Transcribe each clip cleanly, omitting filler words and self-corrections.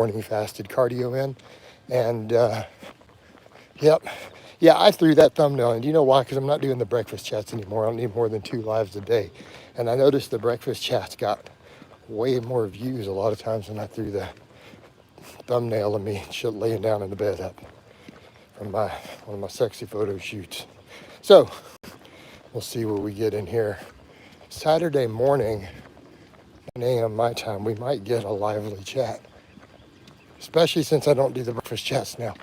morning fasted cardio in. And yep. Yeah, I threw that thumbnail in. Do you know why? Because I'm not doing the breakfast chats anymore. I don't need more than 2 lives a day. And I noticed the breakfast chats got way more views a lot of times when I threw the thumbnail of me laying down in the bed up from one of my sexy photo shoots. So we'll see what we get in here. Saturday morning, 9 a.m. my time, we might get a lively chat, especially since I don't do the breakfast chats now.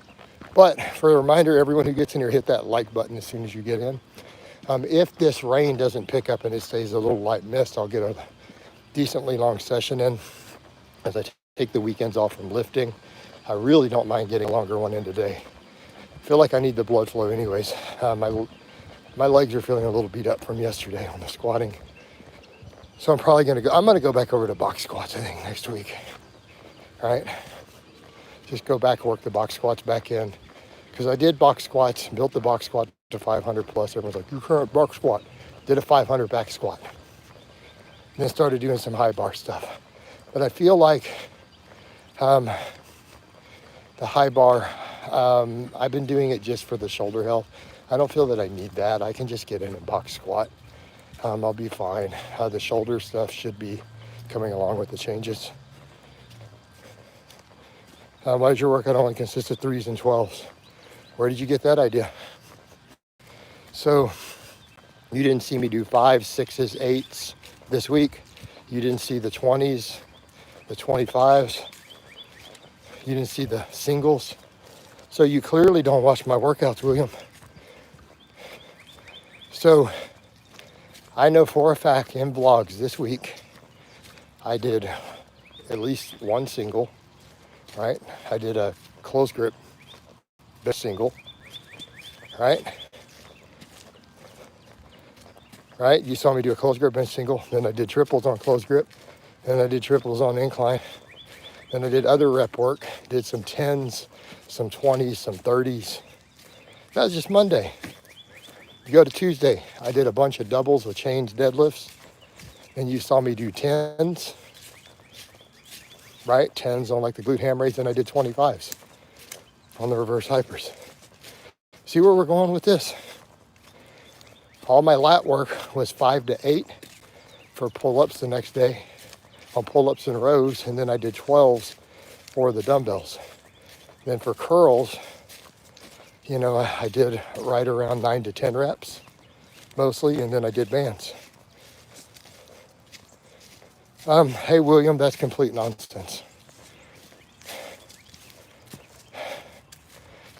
But for a reminder, everyone who gets in here, hit that like button as soon as you get in. If this rain doesn't pick up and it stays a little light mist, I'll get a decently long session in as I take the weekends off from lifting. I really don't mind getting a longer one in today. I feel like I need the blood flow anyways. My legs are feeling a little beat up from yesterday on the squatting. So I'm probably gonna go back over to box squats, I think, next week. All right? Just go back, work the box squats back in. Because I did box squats, built the box squat to 500 plus. Everyone's like, you can't box squat. Did a 500 back squat. And then started doing some high bar stuff. But I feel like the high bar, I've been doing it just for the shoulder health. I don't feel that I need that. I can just get in and box squat. I'll be fine. The shoulder stuff should be coming along with the changes. Why does your workout only consist of 3s and 12s? Where did you get that idea? So you didn't see me do 5s, 6s, 8s this week. You didn't see the 20s, the 25s. You didn't see the singles. So you clearly don't watch my workouts, William. So I know for a fact in vlogs this week, I did at least 1 single, right? I did a close grip bench single, right? Right? You saw me do a close grip bench single. Then I did triples on close grip. Then I did triples on incline. Then I did other rep work. Did some 10s, some 20s, some 30s. That was just Monday. You go to Tuesday, I did a bunch of doubles with chains deadlifts. Then you saw me do 10s, right? 10s on like the glute ham raise. Then I did 25s on the reverse hypers. See where we're going with this? All my lat work was 5 to 8 for pull-ups the next day on pull-ups and rows, and then I did 12s for the dumbbells. Then for curls, you know, I did right around 9 to 10 reps mostly, and then I did bands. Hey William, that's complete nonsense.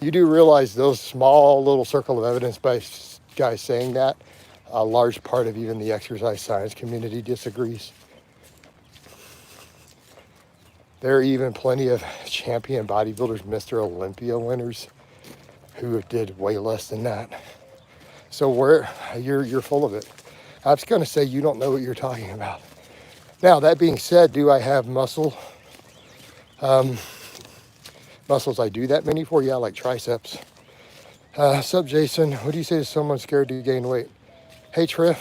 You do realize those small little circle of evidence-based guys saying that, a large part of even the exercise science community disagrees. There are even plenty of champion bodybuilders, Mr. Olympia winners, who did way less than that. So you're full of it. I was going to say you don't know what you're talking about. Now, that being said, do I have muscles I do that many for? Yeah, like triceps. Sup, Jason? What do you say to someone scared to gain weight? Hey, Triff.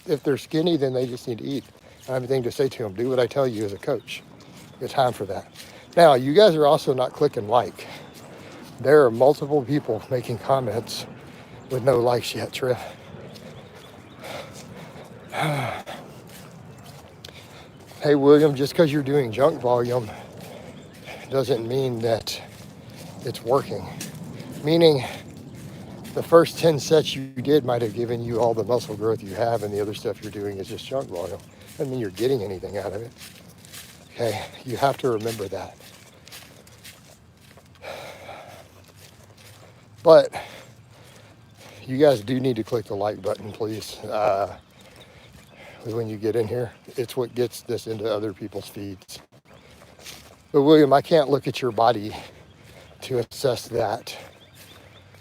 If they're skinny, then they just need to eat. I don't have anything to say to them. Do what I tell you as a coach. Good time for that. Now, you guys are also not clicking like. There are multiple people making comments with no likes yet, Triff. Hey, William, just because you're doing junk volume doesn't mean that it's working. Meaning, the first 10 sets you did might have given you all the muscle growth you have, and the other stuff you're doing is just junk volume. Doesn't mean you're getting anything out of it. Okay, you have to remember that. But you guys do need to click the like button, please. When you get in here, it's what gets this into other people's feeds. But William, I can't look at your body to assess that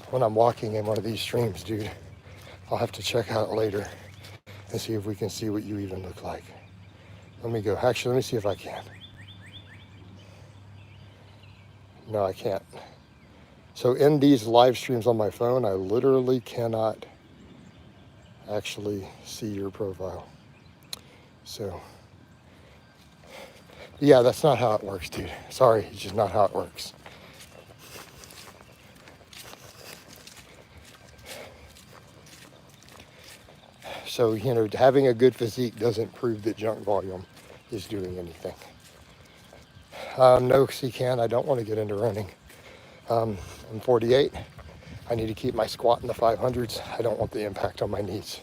when I'm walking in one of these streams, dude. I'll have to check out later and see if we can see what you even look like. Let me go. Actually, let me see if I can. No, I can't. So in these live streams on my phone, I literally cannot actually see your profile. So Yeah, that's not how it works, dude. Sorry, it's just not how it works. So, having a good physique doesn't prove that junk volume is doing anything. No, see, Ken, I don't want to get into running. I'm 48. I need to keep my squat in the 500s. I don't want the impact on my knees.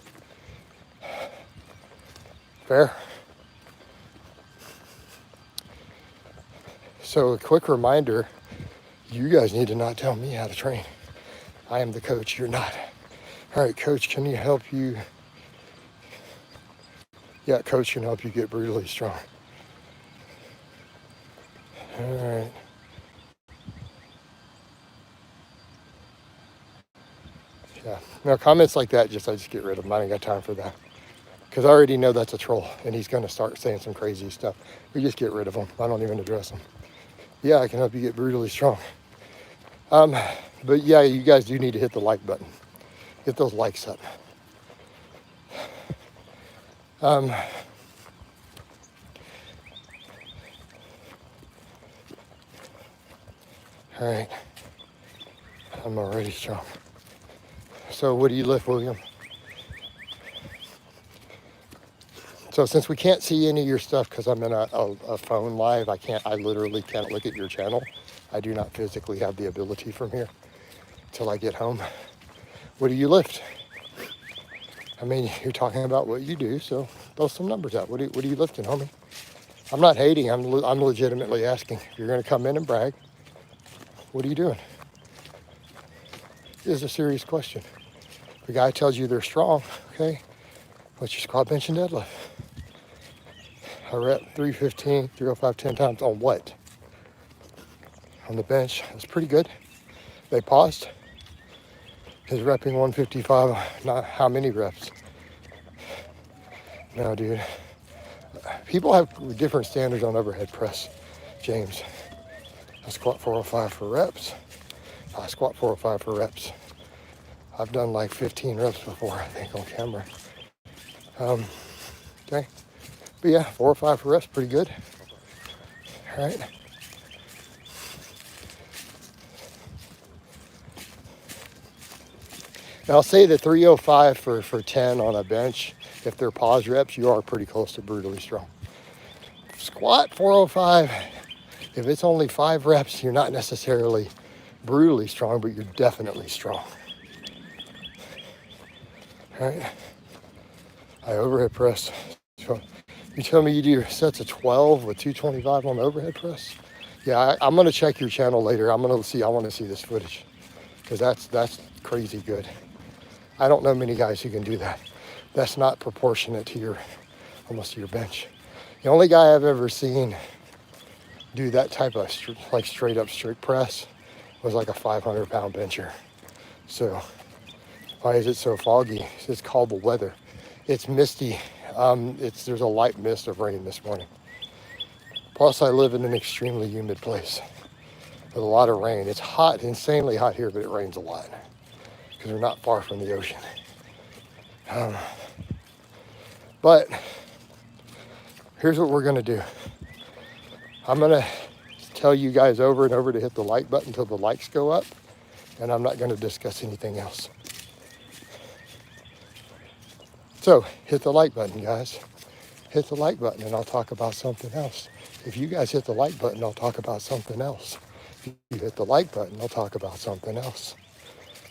Fair? So a quick reminder, you guys need to not tell me how to train. I am the coach, you're not. All right, coach, can you help you? Yeah, coach can help you get brutally strong. All right. Yeah, now comments like that, I just get rid of them. I ain't got time for that. Because I already know that's a troll, and he's going to start saying some crazy stuff. We just get rid of them. I don't even address them. Yeah, I can help you get brutally strong. But yeah, you guys do need to hit the like button. Get those likes up. All right. I'm already strong. So what do you lift, William? So since we can't see any of your stuff because I'm in a phone live, I literally can't look at your channel. I do not physically have the ability from here till I get home. What do you lift? I mean, you're talking about what you do, so throw some numbers out. What are you lifting, homie? I'm not hating, I'm legitimately asking. If you're gonna come in and brag, what are you doing? This is a serious question. The guy tells you they're strong, okay? What's your squat, bench, and deadlift? I rep 315, 305, 10 times on what? On the bench. That's pretty good. They paused. Is repping 155, not how many reps? No, dude. People have different standards on overhead press, James. I squat 405 for reps. I squat 405 for reps. I've done like 15 reps before, I think, on camera. Okay. But yeah, 405 for reps, pretty good. All right. Now I'll say that 305 for 10 on a bench, if they're pause reps, you are pretty close to brutally strong. Squat 405, if it's only 5 reps, you're not necessarily brutally strong, but you're definitely strong. All right. I overhead press. So you tell me you do sets of 12 with 225 on the overhead press? Yeah, I'm gonna check your channel later. I want to see this footage because that's crazy good. I don't know many guys who can do that. That's not proportionate to almost to your bench. The only guy I've ever seen do that type of straight up strict press was like a 500-pound bencher. So why is it so foggy? It's called the weather. It's misty. There's a light mist of rain this morning. Plus I live in an extremely humid place with a lot of rain. It's hot, insanely hot here, but it rains a lot because we're not far from the ocean. But here's what we're gonna do. I'm gonna tell you guys over and over to hit the like button until the likes go up, and I'm not gonna discuss anything else. So hit the like button, guys. Hit the like button and I'll talk about something else. If you guys hit the like button, I'll talk about something else. If you hit the like button, I'll talk about something else.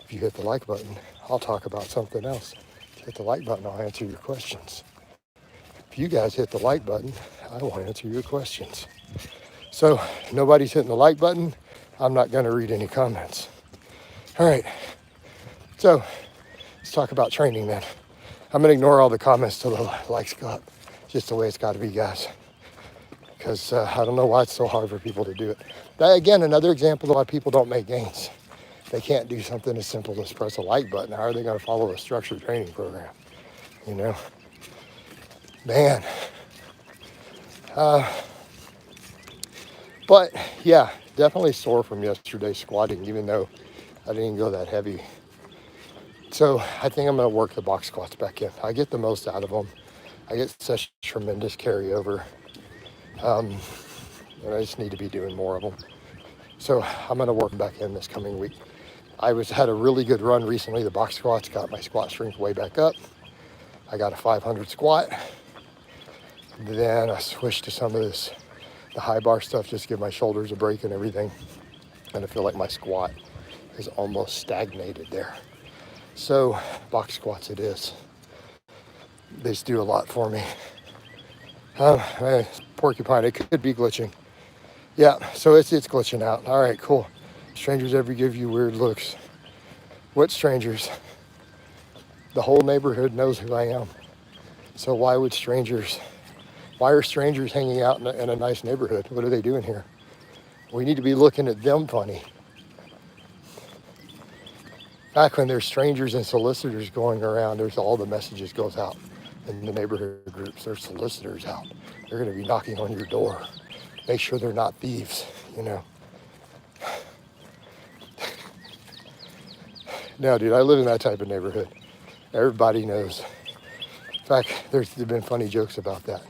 If you hit the like button, I'll talk about something else. If you hit the like button, I'll answer your questions. If you guys hit the like button, I will answer your questions. So nobody's hitting the like button. I'm not gonna read any comments. All right, so let's talk about training then. I'm gonna ignore all the comments till the likes go up. Just the way it's gotta be, guys. Because I don't know why it's so hard for people to do it. That, again, another example of why people don't make gains. They can't do something as simple as press a like button. How are they gonna follow a structured training program? You know? Man. But yeah, definitely sore from yesterday squatting, even though I didn't go that heavy. So I think I'm gonna work the box squats back in. I get the most out of them. I get such tremendous carryover. and I just need to be doing more of them. So I'm going to work back in this coming week. Had a really good run recently. The box squats got my squat strength way back up. I got a 500 squat. Then I switched to some of the high bar stuff, just to give my shoulders a break and everything. And I feel like my squat is almost stagnated there. So box squats it is. They just do a lot for me. Porcupine, it could be glitching. Yeah, so it's glitching out. All right, cool. Strangers ever give you weird looks? What strangers? The whole neighborhood knows who I am. So why are strangers hanging out in a nice neighborhood? What are they doing here? We need to be looking at them funny. Back when there's strangers and solicitors going around, there's all the messages goes out in the neighborhood groups. There's solicitors out. They're going to be knocking on your door. Make sure they're not thieves, you know. No, dude, I live in that type of neighborhood. Everybody knows. In fact, there's been funny jokes about that.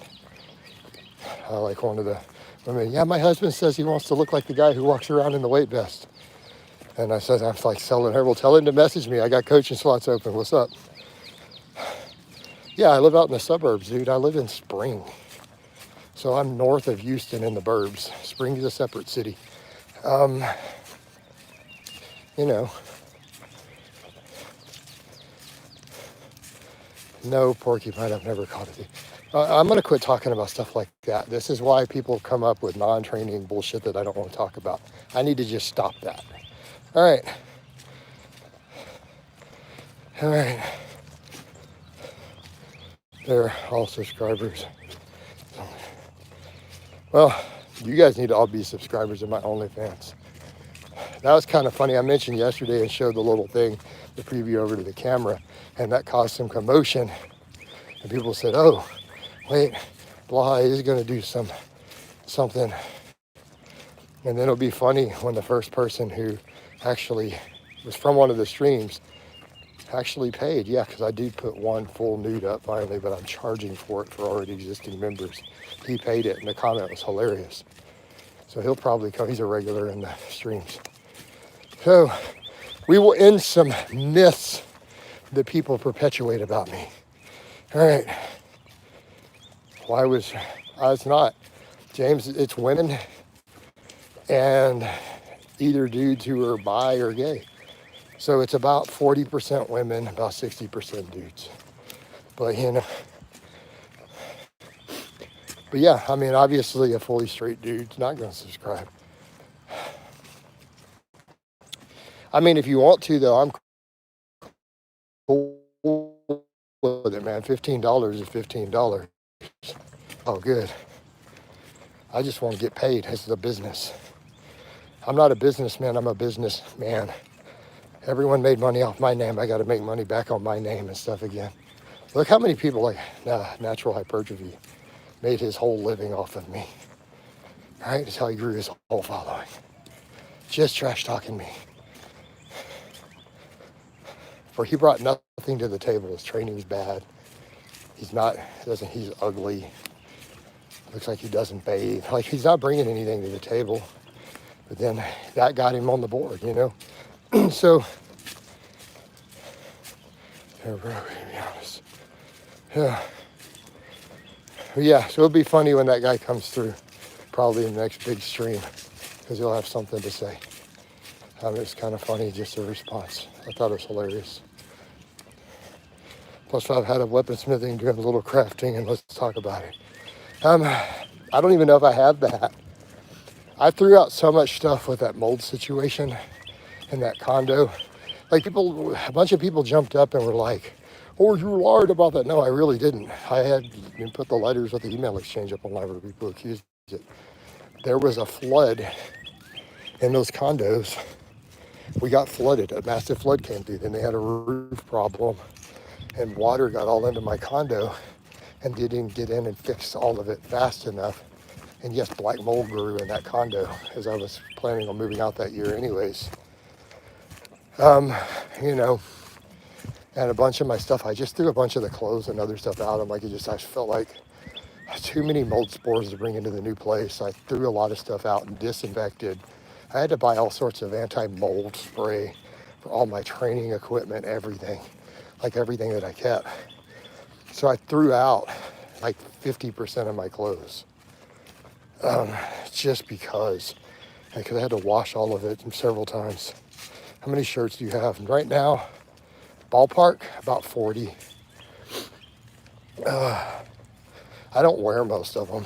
Like one of the women, yeah, my husband says he wants to look like the guy who walks around in the weight vest. And I said, I'm like selling her. Well, tell him to message me. I got coaching slots open. What's up? Yeah, I live out in the suburbs, dude. I live in Spring. So I'm north of Houston in the burbs. Spring is a separate city. You know. No porcupine, I've never caught it. I'm going to quit talking about stuff like that. This is why people come up with non-training bullshit that I don't want to talk about. I need to just stop that. All right. They're all subscribers. Well, you guys need to all be subscribers of my OnlyFans. That was kind of funny. I mentioned yesterday and showed the little thing, the preview over to the camera, and that caused some commotion. And people said, oh, wait, Blaha is going to do something. And then it'll be funny when the first person who actually was from one of the streams actually paid. Yeah, because I did put one full nude up finally, but I'm charging for it for already existing members. He paid it, and the comment was hilarious. So he'll probably come. He's a regular in the streams. So we will end some myths that people perpetuate about me. All right. It's not. James, it's women and either dudes who are bi or gay. So it's about 40% women, about 60% dudes. But, you know, but yeah, I mean, obviously a fully straight dude's not going to subscribe. I mean, if you want to, though, I'm cool with it, man. $15 is $15. Oh, good. I just want to get paid. This is a business. I'm not a businessman. I'm a businessman. Everyone made money off my name. I got to make money back on my name and stuff again. Look how many people like Natural Hypertrophy made his whole living off of me. All right, that's how he grew his whole following. Just trash talking me. For he brought nothing to the table. His training's bad. He's ugly. Looks like he doesn't bathe. Like he's not bringing anything to the table. But then that got him on the board, you know. So, to be honest. Yeah, so it'll be funny when that guy comes through, probably in the next big stream, because he'll have something to say. It's kind of funny, just a response. I thought it was hilarious. Plus, I've had a weaponsmithing, doing a little crafting, and let's talk about it. I don't even know if I have that. I threw out so much stuff with that mold situation in that condo. Like a bunch of people jumped up and were like, oh, you lied about that. No, I really didn't. I had put the letters with the email exchange up online where people accused it. There was a flood in those condos. We got flooded. A massive flood came through. Then they had a roof problem and water got all into my condo and didn't get in and fix all of it fast enough. And yes, black mold grew in that condo as I was planning on moving out that year anyways. You know, and a bunch of my stuff, I just threw a bunch of the clothes and other stuff out. I felt like too many mold spores to bring into the new place. I threw a lot of stuff out and disinfected. I had to buy all sorts of anti-mold spray for all my training equipment, everything, like everything that I kept. So I threw out like 50% of my clothes, just because I had to wash all of it several times. How many shirts do you have? And right now, ballpark, about 40. I don't wear most of them.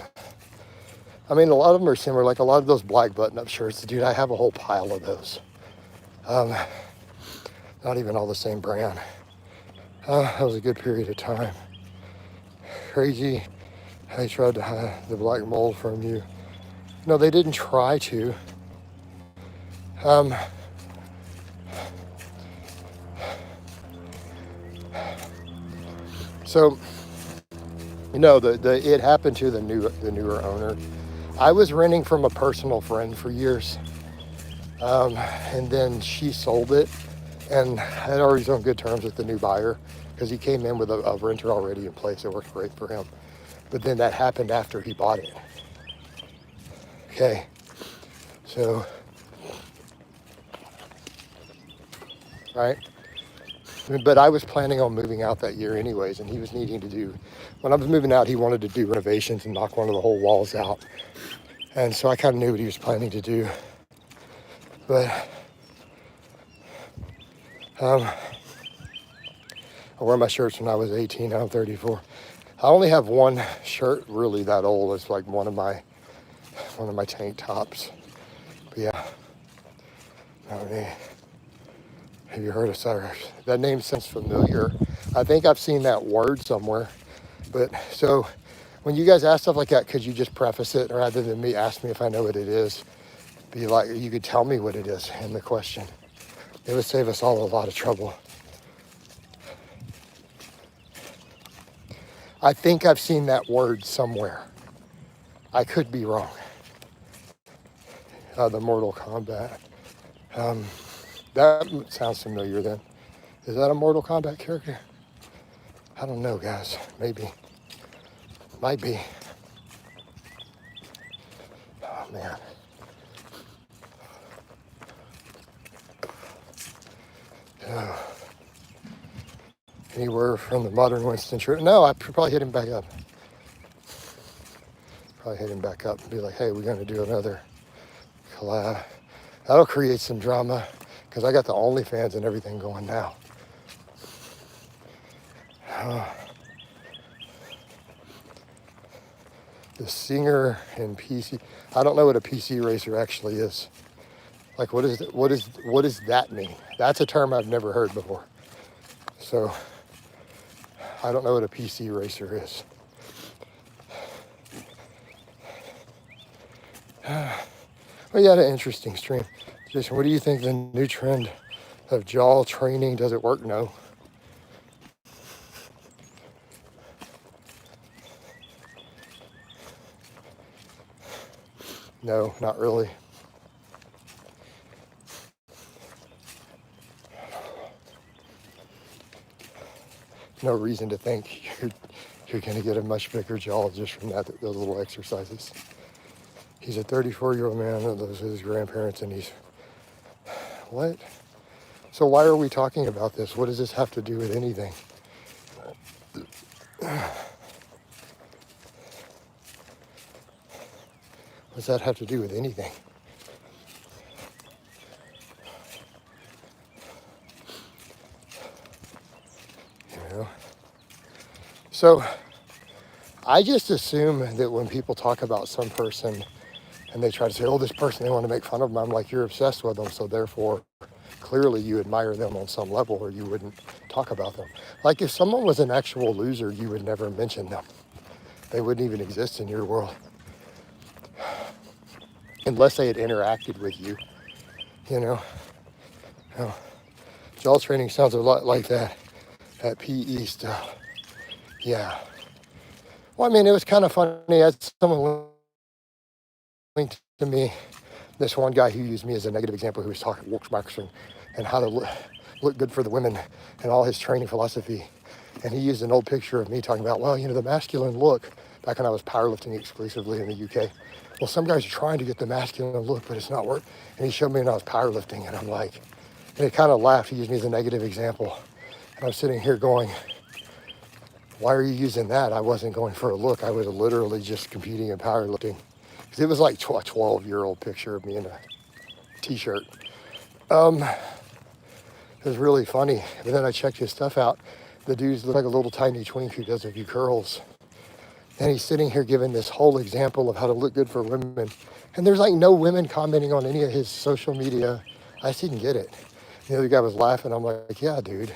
I mean, a lot of them are similar, like a lot of those black button-up shirts. Dude, I have a whole pile of those. Not even all the same brand. That was a good period of time. Crazy. They tried to hide the black mold from you. No, they didn't try to. So, you know, it happened to the newer owner. I was renting from a personal friend for years, and then she sold it, and had already on good terms with the new buyer because he came in with a renter already in place. It worked great for him. But then that happened after he bought it. Okay, so, right? But I was planning on moving out that year anyways, and he was needing to do, when I was moving out, he wanted to do renovations and knock one of the whole walls out. And so I kind of knew what he was planning to do. But I wore my shirts when I was 18, now I'm 34. I only have one shirt really that old. It's like one of my tank tops. But yeah, I mean, have you heard of Cyrus? That name sounds familiar. I think I've seen that word somewhere. But so when you guys ask stuff like that, could you just preface it rather than me ask me if I know what it is? Be like, you could tell me what it is in the question. It would save us all a lot of trouble. I think I've seen that word somewhere. I could be wrong. The Mortal Kombat. That sounds familiar then. Is that a Mortal Kombat character? I don't know, guys. Maybe. Might be. Oh, man. Anywhere from the modern Winston Churchill? No, I probably hit him back up. And be like, hey, we're going to do another collab. That'll create some drama because I got the OnlyFans and everything going now. The singer and PC. I don't know what a PC racer actually is. Like, what does that mean? That's a term I've never heard before. So I don't know what a PC racer is. We had an interesting stream. Jason, what do you think the new trend of jaw training? Does it work? No. No, not really. No reason to think you're going to get a much bigger jaw just from those little exercises. He's a 34-year-old man that lives with his grandparents, and he's... What? So why are we talking about this? What does this have to do with anything? What does that have to do with anything? You know? So I just assume that when people talk about some person and they try to say, oh, this person, they want to make fun of them, I'm like, you're obsessed with them, so therefore clearly you admire them on some level or you wouldn't talk about them. Like if someone was an actual loser, you would never mention them. They wouldn't even exist in your world. Unless they had interacted with you, you know. Jaw training sounds a lot like that PE stuff. Yeah. Well, I mean, it was kind of funny. I had someone linked to me, this one guy who used me as a negative example who was talking marketing and how to look good for the women and all his training philosophy. And he used an old picture of me talking about, well, you know, the masculine look back when I was powerlifting exclusively in the UK. Well, some guys are trying to get the masculine look, but it's not working. And he showed me when I was powerlifting, and I'm like, and he kind of laughed. He used me as a negative example. And I'm sitting here going, why are you using that? I wasn't going for a look. I was literally just competing in powerlifting. Because it was like a 12-year-old picture of me in a t-shirt. It was really funny. But then I checked his stuff out. The dude's look like a little tiny twink who does a few curls. And he's sitting here giving this whole example of how to look good for women. And there's like no women commenting on any of his social media. I just didn't get it. The other guy was laughing. I'm like, yeah, dude.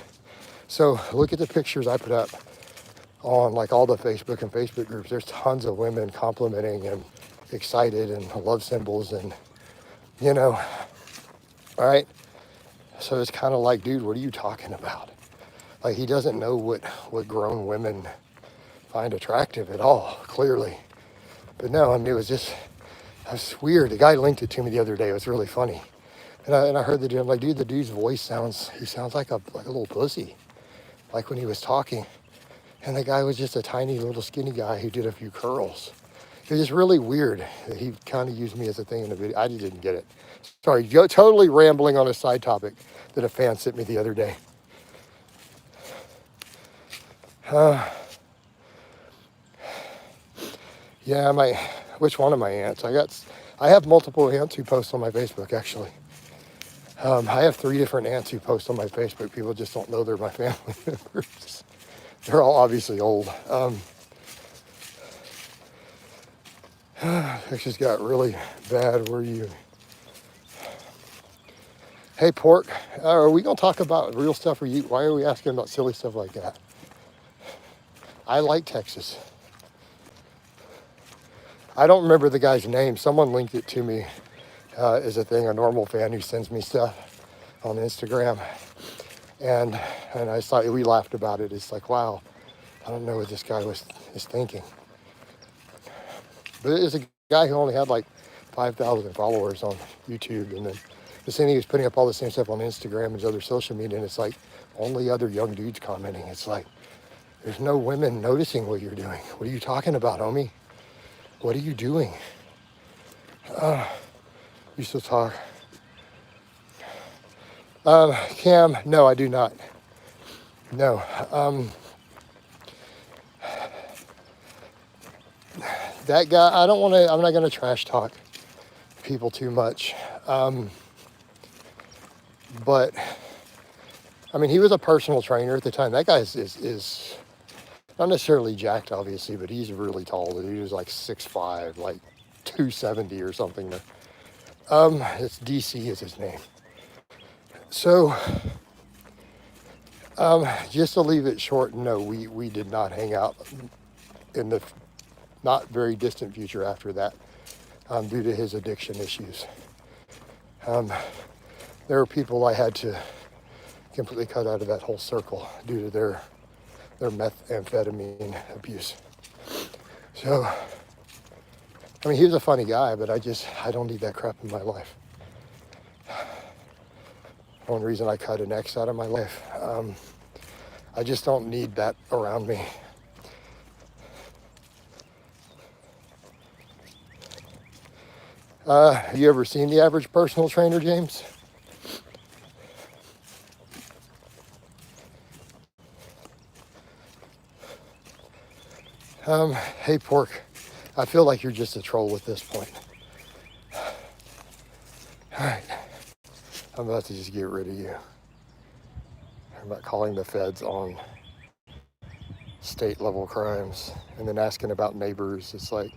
So look at the pictures I put up on like all the Facebook and Facebook groups. There's tons of women complimenting and excited and love symbols and, you know, all right. So it's kind of like, dude, what are you talking about? Like, he doesn't know what grown women find attractive at all, clearly. But no, I mean, it was weird. The guy linked it to me the other day. It was really funny. And I heard the dude, I'm like, dude, the dude's voice sounds like a little pussy, like when he was talking. And the guy was just a tiny little skinny guy who did a few curls. It was just really weird that he kind of used me as a thing in the video. I just didn't get it. Sorry, totally rambling on a side topic that a fan sent me the other day. Yeah, which one of my aunts? I have multiple aunts who post on my Facebook, actually. I have 3 different aunts who post on my Facebook. People just don't know they're my family members. They're all obviously old. It just got really bad. Where you? Hey, Pork, are we going to talk about real stuff? Why are we asking about silly stuff like that? I like Texas. I don't remember the guy's name. Someone linked it to me as a thing, a normal fan who sends me stuff on Instagram. And I thought we laughed about it. It's like, wow, I don't know what this guy is thinking. But it was a guy who only had like 5,000 followers on YouTube. And then the same thing, he was putting up all the same stuff on Instagram and other social media. And it's like only other young dudes commenting. It's like, there's no women noticing what you're doing. What are you talking about, homie? What are you doing? You still talk? Cam, no, I do not. No. That guy, I'm not going to trash talk people too much. But, I mean, he was a personal trainer at the time. That guy is not necessarily jacked, obviously, but he's really tall. He was like 6'5", like 270 or something. It's DC is his name. So, just to leave it short, no, we did not hang out in the not very distant future after that, due to his addiction issues. There were people I had to completely cut out of that whole circle due to their methamphetamine abuse. So, I mean, he was a funny guy, but I don't need that crap in my life. One reason I cut an ex out of my life. I just don't need that around me. You ever seen The Average Personal Trainer, James? Hey, Pork, I feel like you're just a troll at this point. All right, I'm about to just get rid of you. I'm about calling the feds on state level crimes and then asking about neighbors. It's like,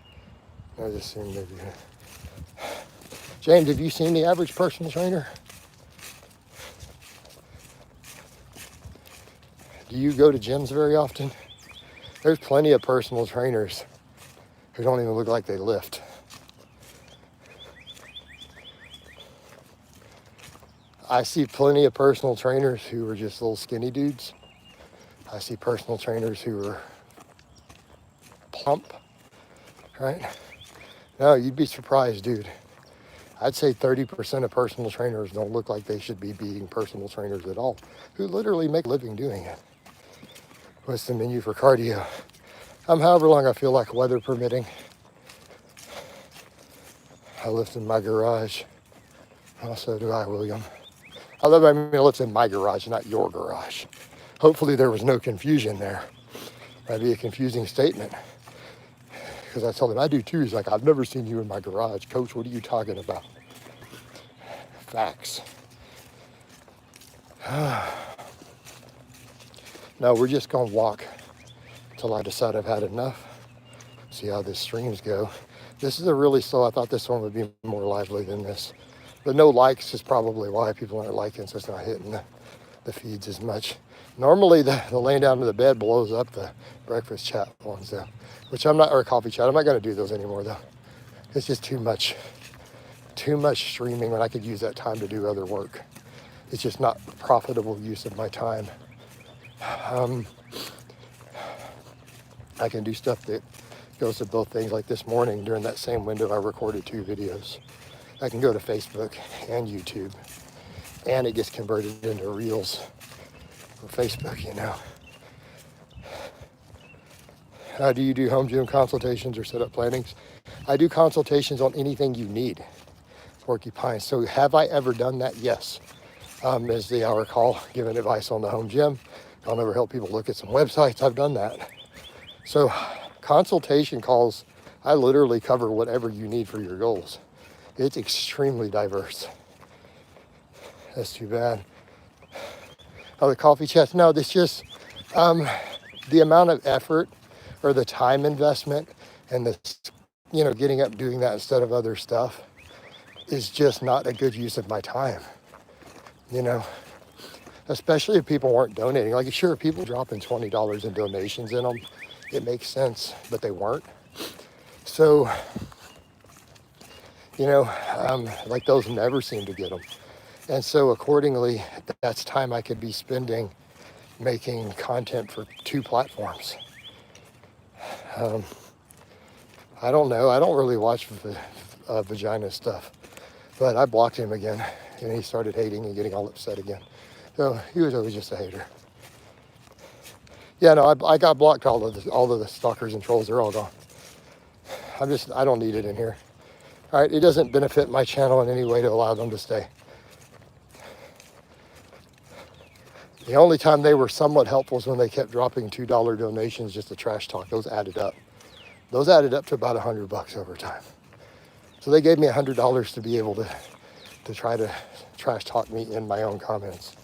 I just assume maybe. James, have you seen The Average Personal Trainer? Do you go to gyms very often? There's plenty of personal trainers who don't even look like they lift. I see plenty of personal trainers who are just little skinny dudes. I see personal trainers who are plump, right? No, you'd be surprised, dude. I'd say 30% of personal trainers don't look like they should be being personal trainers at all, who literally make a living doing it. What's the menu for cardio? However long I feel like, weather permitting. I lift in my garage. Also do I, William. I lift in my garage, not your garage. Hopefully there was no confusion there. Might be a confusing statement. Because I told him, I do too. He's like, I've never seen you in my garage. Coach, what are you talking about? Facts. No, we're just going to walk until I decide I've had enough. See how this streams go. This is a really slow. I thought this one would be more lively than this. But no likes is probably why people aren't liking, so it's not hitting the feeds as much. Normally, the laying down to the bed blows up the breakfast chat ones, though, which I'm not, or coffee chat. I'm not going to do those anymore, though. It's just too much streaming when I could use that time to do other work. It's just not profitable use of my time. I can do stuff that goes to both things. Like this morning, during that same window, I recorded 2 videos. I can go to Facebook and YouTube, and it gets converted into Reels for Facebook, you know. Do you do home gym consultations or setup plannings? I do consultations on anything you need, Porcupine. So have I ever done that? Yes. As the hour call, giving advice on the home gym. I'll never help people look at some websites. I've done that. So consultation calls, I literally cover whatever you need for your goals. It's extremely diverse. That's too bad. Oh, the coffee chats? No, this just the amount of effort or the time investment and the, getting up doing that instead of other stuff is just not a good use of my time. Especially if people weren't donating. Like, sure, people dropping $20 in donations in them, it makes sense, but they weren't. So, like those never seem to get them. And so accordingly, that's time I could be spending making content for 2 platforms. I don't know. I don't really watch vagina stuff, but I blocked him again, and he started hating and getting all upset again. So he was always just a hater. Yeah, no, I got blocked. All of the stalkers and trolls, they're all gone. I don't need it in here. All right, it doesn't benefit my channel in any way to allow them to stay. The only time they were somewhat helpful is when they kept dropping $2 donations just to trash talk. Those added up. Those added up to about $100 over time. So they gave me $100 to be able to try to trash talk me in my own comments.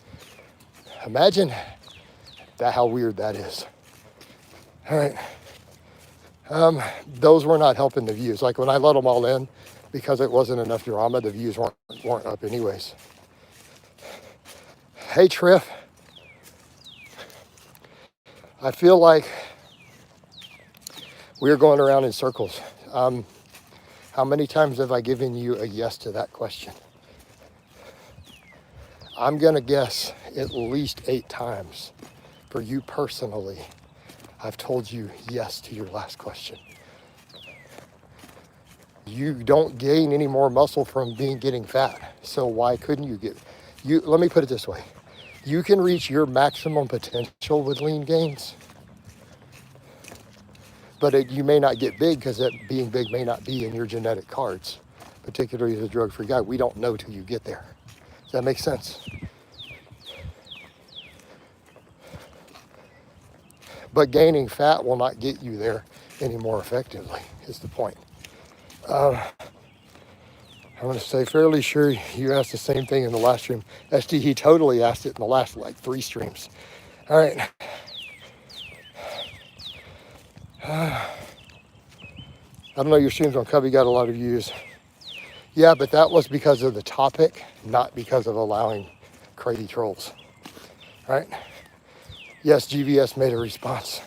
Imagine how weird that is. All right. Those were not helping the views. Like when I let them all in, because it wasn't enough drama, the views weren't up anyways. Hey, Triff. I feel like we're going around in circles. How many times have I given you a yes to that question? I'm going to guess at least 8 times for you personally. I've told you yes to your last question. You don't gain any more muscle from getting fat. So why couldn't you let me put it this way. You can reach your maximum potential with lean gains, but you may not get big because that being big may not be in your genetic cards, particularly as a drug-free guy. We don't know till you get there. Does that make sense? But gaining fat will not get you there any more effectively, is the point. I'm going to say fairly sure you asked the same thing in the last stream. SD, he totally asked it in the last 3 streams. All right. I don't know, your streams on Cubby got a lot of views. Yeah, but that was because of the topic, not because of allowing crazy trolls. All right. Yes, GVS made a response.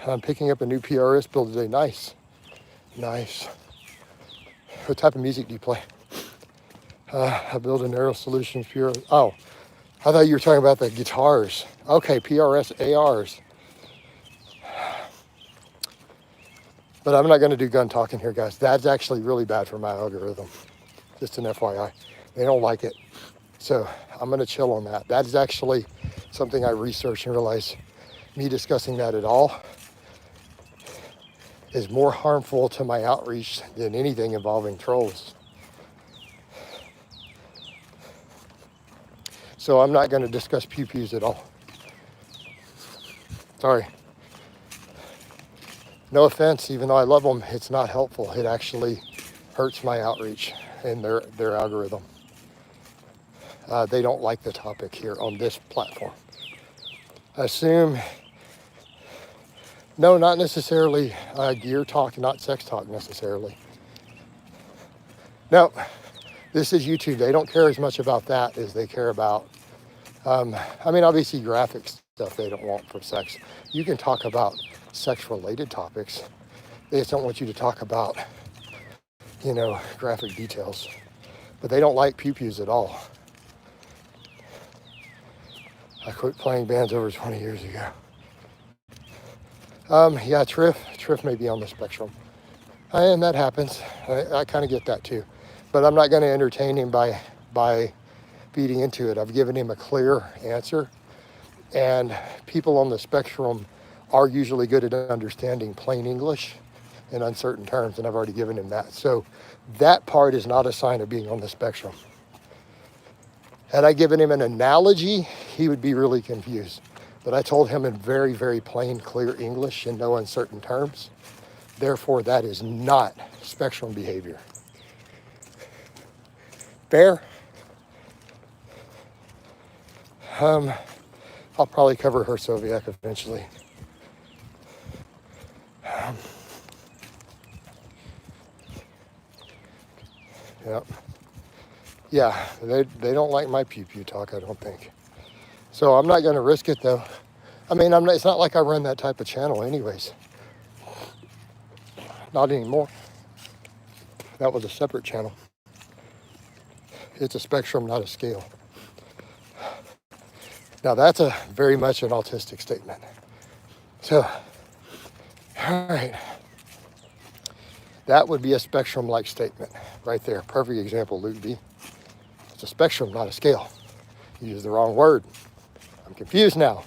I'm picking up a new PRS build today. Nice. Nice. What type of music do you play? I build an Aero Solutions PRS. Oh, I thought you were talking about the guitars. Okay, PRS ARs. But I'm not going to do gun talking here, guys. That's actually really bad for my algorithm. Just an FYI. They don't like it. So I'm going to chill on that. That is actually something I researched and realized me discussing that at all is more harmful to my outreach than anything involving trolls. So I'm not going to discuss pew-pews at all. Sorry. No offense, even though I love them, it's not helpful. It actually hurts my outreach and their algorithm. They don't like the topic here on this platform. Assume, no, not necessarily gear talk, not sex talk necessarily. No, this is YouTube. They don't care as much about that as they care about, obviously graphic stuff they don't want for sex. You can talk about sex-related topics. They just don't want you to talk about, graphic details. But they don't like pew-pews at all. I quit playing bands over 20 years ago. Yeah, Triff may be on the spectrum. And that happens. I kind of get that too. But I'm not going to entertain him by feeding into it. I've given him a clear answer. And people on the spectrum are usually good at understanding plain English in uncertain terms, and I've already given him that. So that part is not a sign of being on the spectrum. Had I given him an analogy, he would be really confused. But I told him in very, very plain, clear English in no uncertain terms. Therefore, that is not spectrum behavior. Fair? I'll probably cover her Soviet eventually. Yeah, they don't like my pew-pew talk, I don't think. So I'm not going to risk it, though. It's not like I run that type of channel anyways. Not anymore. That was a separate channel. It's a spectrum, not a scale. Now, that's a very much an autistic statement. So, all right. That would be a spectrum-like statement right there. Perfect example, Luke B. It's a spectrum, not a scale. You used the wrong word. I'm confused now.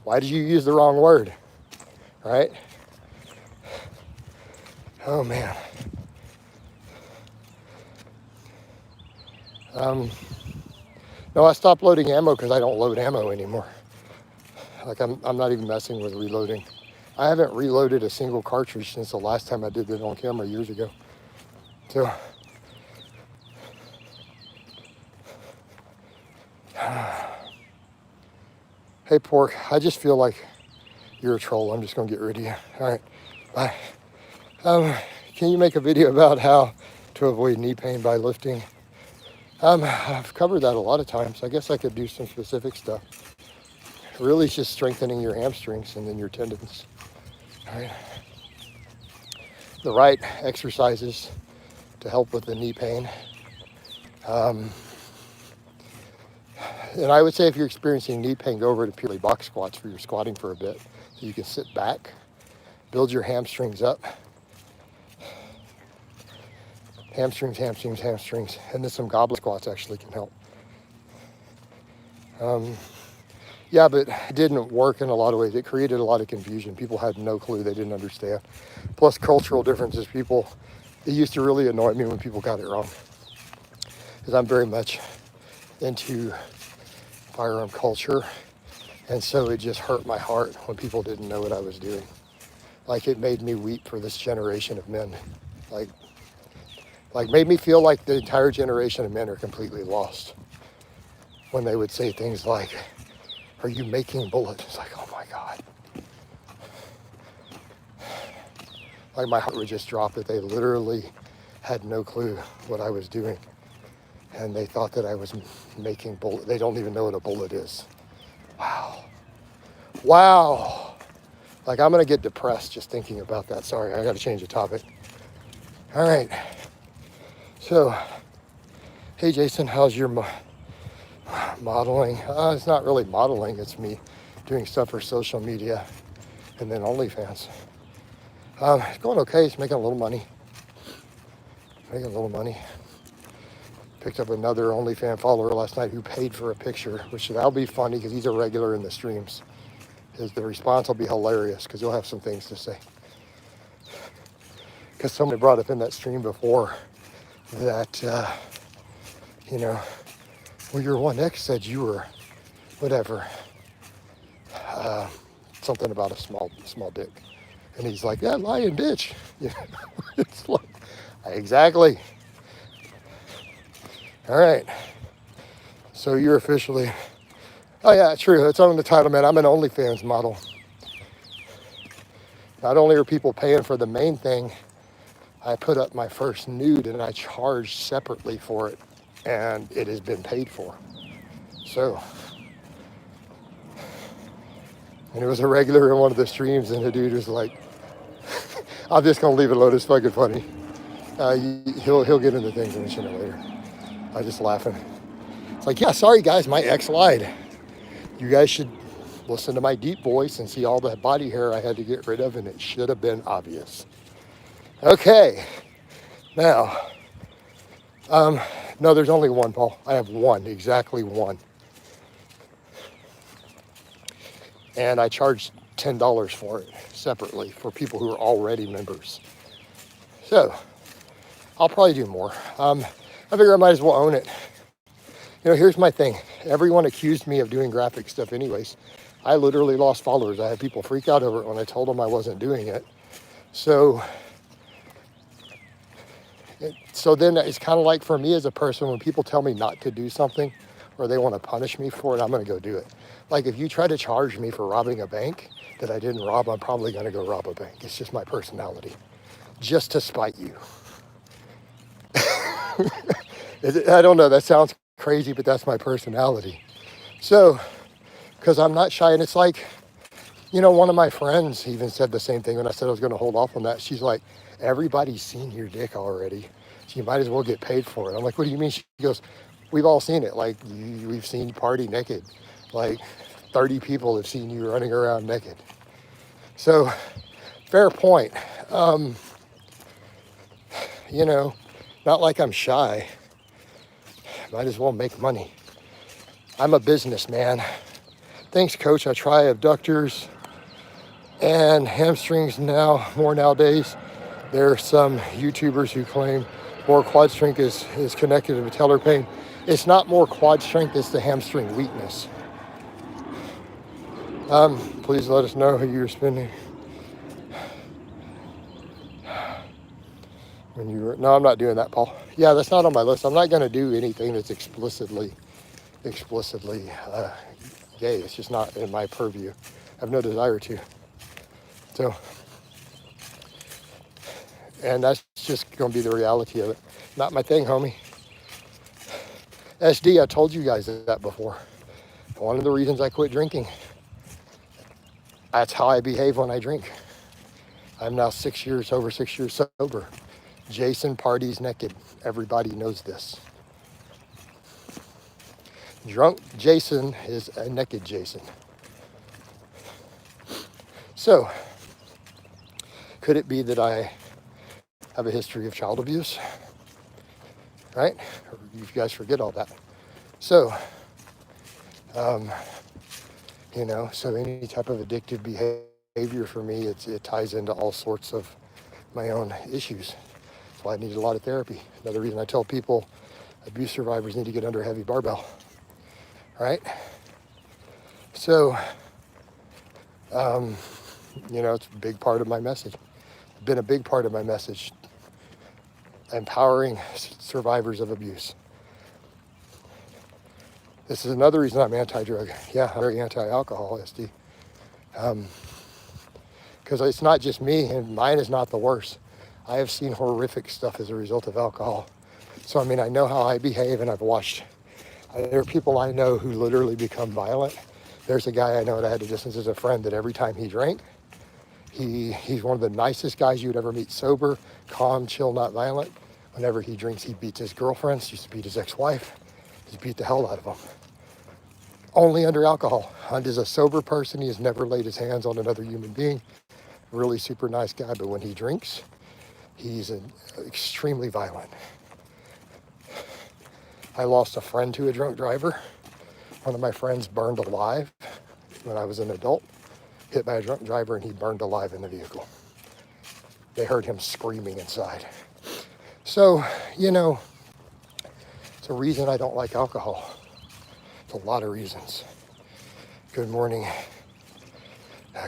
Why did you use the wrong word? Right? Oh, man. No, I stopped loading ammo because I don't load ammo anymore. I'm not even messing with reloading. I haven't reloaded a single cartridge since the last time I did that on camera years ago. So, hey, Pork, I just feel like you're a troll. I'm just going to get rid of you. All right, bye. Can you make a video about how to avoid knee pain by lifting? I've covered that a lot of times. I guess I could do some specific stuff. Really, it's just strengthening your hamstrings and then your tendons. All right. The right exercises to help with the knee pain. And I would say if you're experiencing knee pain, go over to purely box squats for your squatting for a bit. So you can sit back, build your hamstrings up. Hamstrings, hamstrings, hamstrings. And then some goblet squats actually can help. Yeah, but it didn't work in a lot of ways. It created a lot of confusion. People had no clue. They didn't understand. Plus cultural differences. It used to really annoy me when people got it wrong. Because I'm very much into firearm culture. And so it just hurt my heart when people didn't know what I was doing. Like it made me weep for this generation of men. Like made me feel like the entire generation of men are completely lost. When they would say things like, "Are you making bullets?" It's like, oh my God. Like my heart would just drop that they literally had no clue what I was doing. And they thought that I was making bullets. They don't even know what a bullet is. Wow. Wow. Like I'm gonna get depressed just thinking about that. Sorry, I gotta change the topic. All right. So, hey Jason, how's your modeling? It's not really modeling, it's me doing stuff for social media and then OnlyFans. It's going okay, it's making a little money. Picked up another OnlyFans follower last night who paid for a picture, which that'll be funny because he's a regular in the streams. The response will be hilarious because he'll have some things to say. because someone brought up in that stream before that, you know, well, your one ex said you were whatever, something about a small dick. And he's like, that lying bitch. You know, it's like, exactly. All right. So you're officially, oh yeah, true. It's on the title, man. I'm an OnlyFans model. Not only are people paying for the main thing, I put up my first nude and I charged separately for it, and it has been paid for. So, and it was a regular in one of the streams, and the dude was like, I'm just gonna leave it alone, it's fucking funny. He'll get into things and mention it later. I was just laughing. It's like, yeah, sorry guys, my ex lied. You guys should listen to my deep voice and see all the body hair I had to get rid of, and it should have been obvious. Okay, now, no, there's only one, Paul. I have one, exactly one. And I charged $10 for it separately for people who are already members. So, I'll probably do more. I figure I might as well own it. You know, here's my thing. Everyone accused me of doing graphic stuff anyways. I literally lost followers. I had people freak out over it when I told them I wasn't doing it. So then it's kind of like for me as a person, when people tell me not to do something or they want to punish me for it, I'm going to go do it. Like if you try to charge me for robbing a bank that I didn't rob, I'm probably going to go rob a bank. It's just my personality. Just to spite you. I don't know, that sounds crazy, but that's my personality. So, because I'm not shy, and it's like, you know, one of my friends even said the same thing when I said I was going to hold off on that. She's like, everybody's seen your dick already, so you might as well get paid for it. I'm like, what do you mean? She goes, we've all seen it. Like, we've seen you party naked. Like, 30 people have seen you running around naked. So, fair point. You know, not like I'm shy. Might as well make money. I'm a businessman. Thanks, coach. I try abductors and hamstrings now more nowadays. There are some YouTubers who claim more quad strength is connected to patellar pain. It's not more quad strength, it's the hamstring weakness. Please let us know who you're spending. No, I'm not doing that, Paul. Yeah, that's not on my list. I'm not going to do anything that's explicitly gay. It's just not in my purview. I have no desire to. So, and that's just going to be the reality of it. Not my thing, homie. SD, I told you guys that before. One of the reasons I quit drinking. That's how I behave when I drink. I'm now over 6 years sober. Jason parties naked. Everybody knows this. Drunk Jason is a naked Jason. So, could it be that I have a history of child abuse? Right? Or you guys forget all that. So, you know, so any type of addictive behavior for me, it ties into all sorts of my own issues. That's why I need a lot of therapy. Another reason I tell people abuse survivors need to get under a heavy barbell. Right? So, you know, it's a big part of my message. It's been a big part of my message. Empowering survivors of abuse. This is another reason I'm anti-drug. Yeah, I'm very anti-alcohol, SD. Because it's not just me, and mine is not the worst. I have seen horrific stuff as a result of alcohol. So, I mean, I know how I behave, and I've watched. There are people I know who literally become violent. There's a guy I know that I had to distance as a friend that every time he drank, he's one of the nicest guys you'd ever meet, sober, calm, chill, not violent. Whenever he drinks, he beats his girlfriends, used to beat his ex-wife. He's beat the hell out of them. Only under alcohol. And as a sober person, he has never laid his hands on another human being. Really super nice guy, but when he drinks, he's extremely violent. I lost a friend to a drunk driver. One of my friends burned alive when I was an adult, hit by a drunk driver, and he burned alive in the vehicle. they heard him screaming inside. So, you know, it's a reason I don't like alcohol. It's a lot of reasons. Good morning.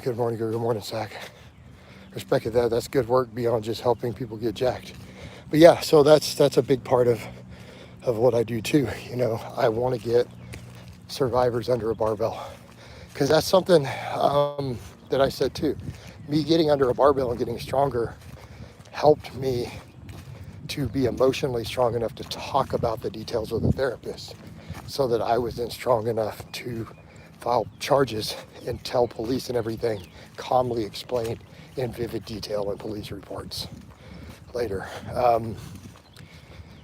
Good morning, Zach. Respect that. That's good work beyond just helping people get jacked. But yeah, so that's a big part of what I do too. You know, I want to get survivors under a barbell, because that's something that I said too. Me getting under a barbell and getting stronger helped me to be emotionally strong enough to talk about the details with a therapist, so that I was then strong enough to file charges and tell police and everything, calmly explain in vivid detail in police reports later.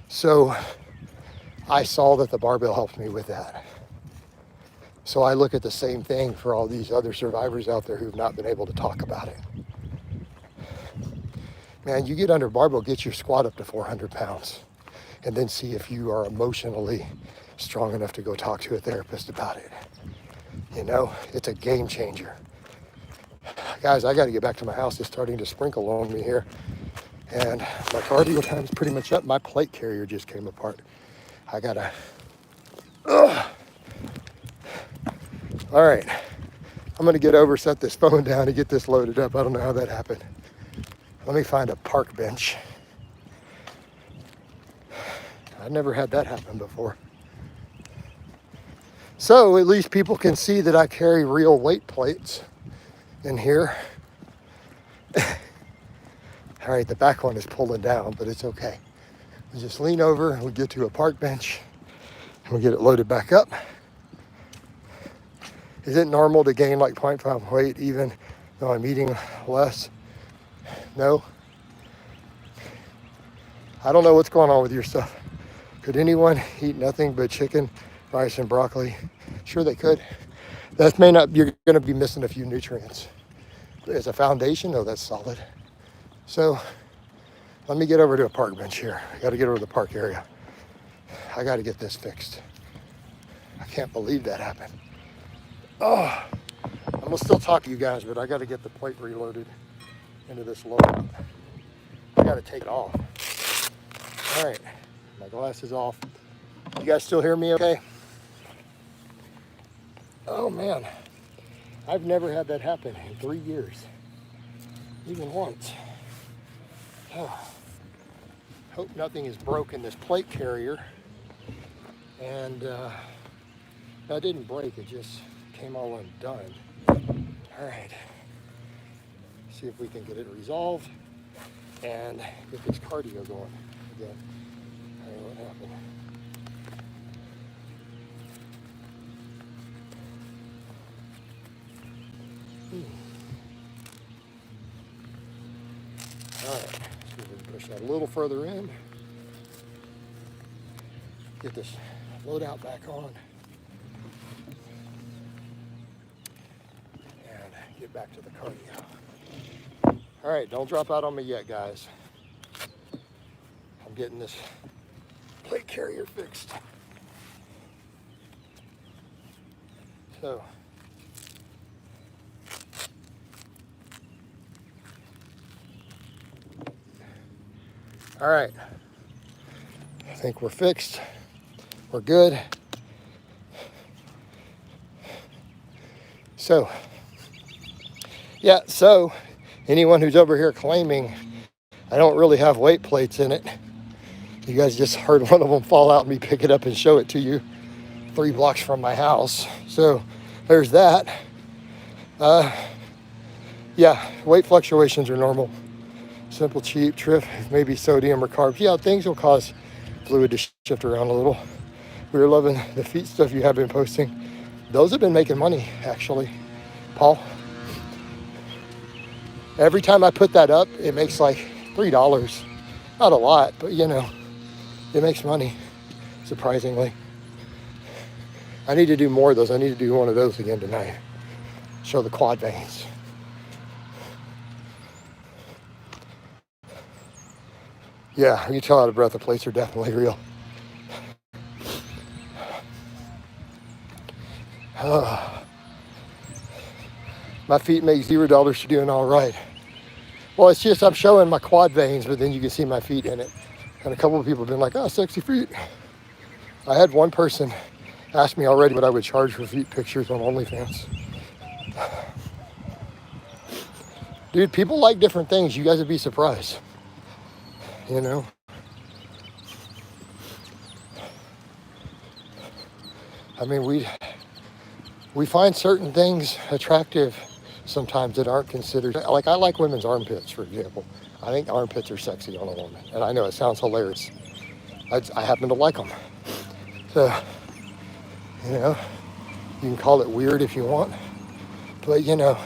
So I saw that the barbell helped me with that. So I look at the same thing for all these other survivors out there who've not been able to talk about it. Man, you get under barbell, get your squat up to 400 pounds, and then see if you are emotionally strong enough to go talk to a therapist about it. You know, it's a game changer. Guys, I got to get back to my house. It's starting to sprinkle on me here. And my cardio time is pretty much up. My plate carrier just came apart. I got to... All right. I'm going to get over, set this phone down, and get this loaded up. I don't know how that happened. Let me find a park bench. I've never had that happen before. So at least people can see that I carry real weight plates in here. All right, the back one is pulling down, but it's okay. We just lean over, we get to a park bench, and we get it loaded back up. Is it normal to gain like 0.5 weight even though I'm eating less? No. I don't know what's going on with your stuff. Could anyone eat nothing but chicken, rice, and broccoli? Sure they could. That may not, you're going to be missing a few nutrients. But as a foundation, no, that's solid. So let me get over to a park bench here. I got to get over to the park area. I got to get this fixed. I can't believe that happened. Oh, I'm going to still talk to you guys, but I got to get the plate reloaded into this load. I got to take it off. All right, my glass is off. You guys still hear me okay? Oh man, I've never had that happen in 3 years, even once. Oh. Hope nothing is broken this plate carrier. And that didn't break, it just came all undone. All right, see if we can get it resolved and get this cardio going again. All right, what happened? All right, see if we can push that a little further in. Get this load out back on. And get back to the cardio. All right, don't drop out on me yet, guys. I'm getting this plate carrier fixed. So, all right, I think we're fixed. We're good. So, yeah, so anyone who's over here claiming I don't really have weight plates in it, you guys just heard one of them fall out and me pick it up and show it to you 3 blocks from my house. So there's that. Yeah, weight fluctuations are normal. Simple, cheap, trip, maybe sodium or carbs. Yeah, things will cause fluid to shift around a little. We were loving the feet stuff you have been posting. Those have been making money, actually, Paul. Every time I put that up, it makes like $3. Not a lot, but you know, it makes money, surprisingly. I need to do more of those. I need to do one of those again tonight. Show the quad veins. Yeah, you tell out of breath, the plates are definitely real. My feet make $0 for doing all right. Well, it's just I'm showing my quad veins, but then you can see my feet in it. And a couple of people have been like, oh, sexy feet. I had one person ask me already what I would charge for feet pictures on OnlyFans. Dude, people like different things. You guys would be surprised. You know? I mean, we find certain things attractive sometimes that aren't considered. Like, I like women's armpits, for example. I think armpits are sexy on a woman. And I know it sounds hilarious. I happen to like them. So, you know, you can call it weird if you want. But, you know,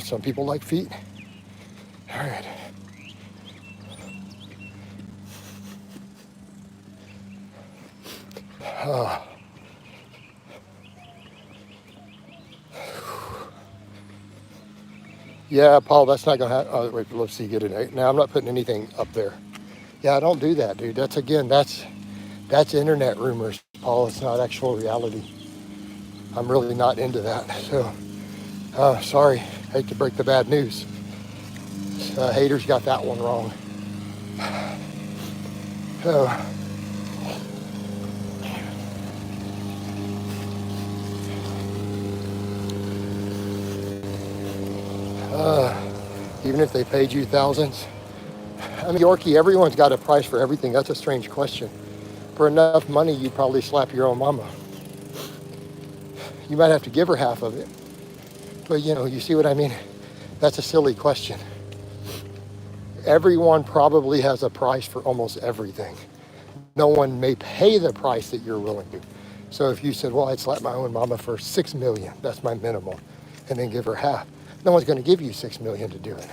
some people like feet. All right. Yeah, Paul, that's not gonna happen. Oh, wait, let's see, get it. Now I'm not putting anything up there. Yeah, I don't do that, dude. That's internet rumors, Paul. It's not actual reality. I'm really not into that. So, sorry, hate to break the bad news. Haters got that one wrong. So, even if they paid you thousands. I mean, Yorkie, everyone's got a price for everything. That's a strange question. For enough money, you'd probably slap your own mama. You might have to give her half of it. But, you see what I mean? That's a silly question. Everyone probably has a price for almost everything. No one may pay the price that you're willing to. So if you said, well, I'd slap my own mama for $6 million, that's my minimum, and then give her half. No one's going to give you $6 million to do it.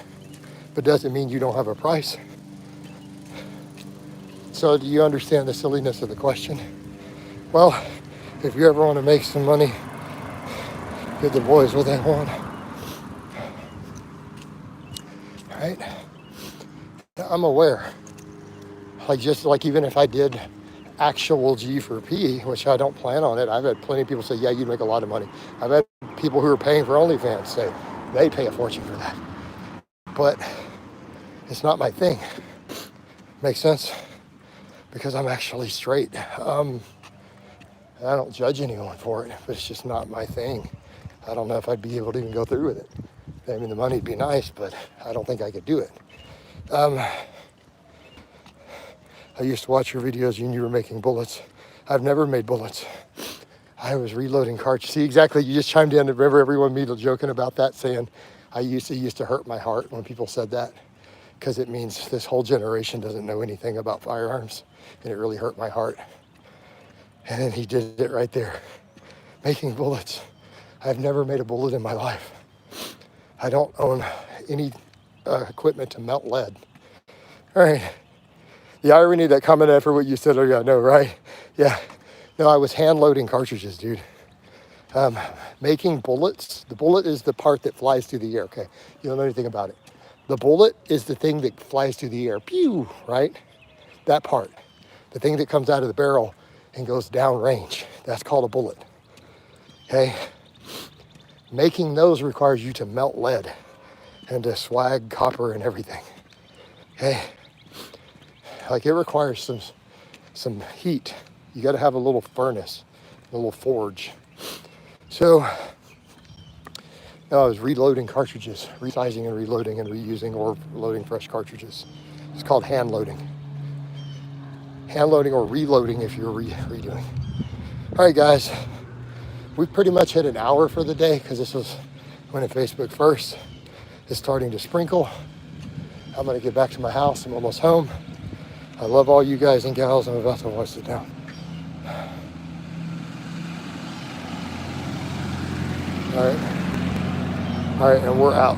But doesn't mean you don't have a price. So do you understand the silliness of the question? Well, if you ever want to make some money, give the boys what they want. All right? I'm aware. Just like even if I did actual G for P, which I don't plan on it, I've had plenty of people say, yeah, you'd make a lot of money. I've had people who are paying for OnlyFans say they pay a fortune for that. But it's not my thing. Makes sense? Because I'm actually straight. I don't judge anyone for it, but it's just not my thing. I don't know if I'd be able to even go through with it. I mean, the money'd be nice, but I don't think I could do it. I used to watch your videos and you were making bullets. I've never made bullets. I was reloading cartridges. See, exactly, you just chimed in. Remember everyone me joking about that, saying it used to hurt my heart when people said that, because it means this whole generation doesn't know anything about firearms, and it really hurt my heart. And then he did it right there, making bullets. I've never made a bullet in my life. I don't own any equipment to melt lead. All right. The irony that comment after what you said, oh yeah, no, right? Yeah. No, I was hand loading cartridges, dude. Making bullets. The bullet is the part that flies through the air, okay? You don't know anything about it. The bullet is the thing that flies through the air. Pew, right? That part. The thing that comes out of the barrel and goes down range. That's called a bullet. Okay? Making those requires you to melt lead and to swag copper and everything. Okay? Like, it requires some heat. You got to have a little furnace, a little forge. So, I was reloading cartridges, resizing and reloading and reusing or loading fresh cartridges. It's called hand loading. Hand loading or reloading if you're redoing. All right, guys. We've pretty much hit an hour for the day because this was when Facebook first is starting to sprinkle. I'm going to get back to my house. I'm almost home. I love all you guys and gals. I'm about to watch it down. All right, and we're out.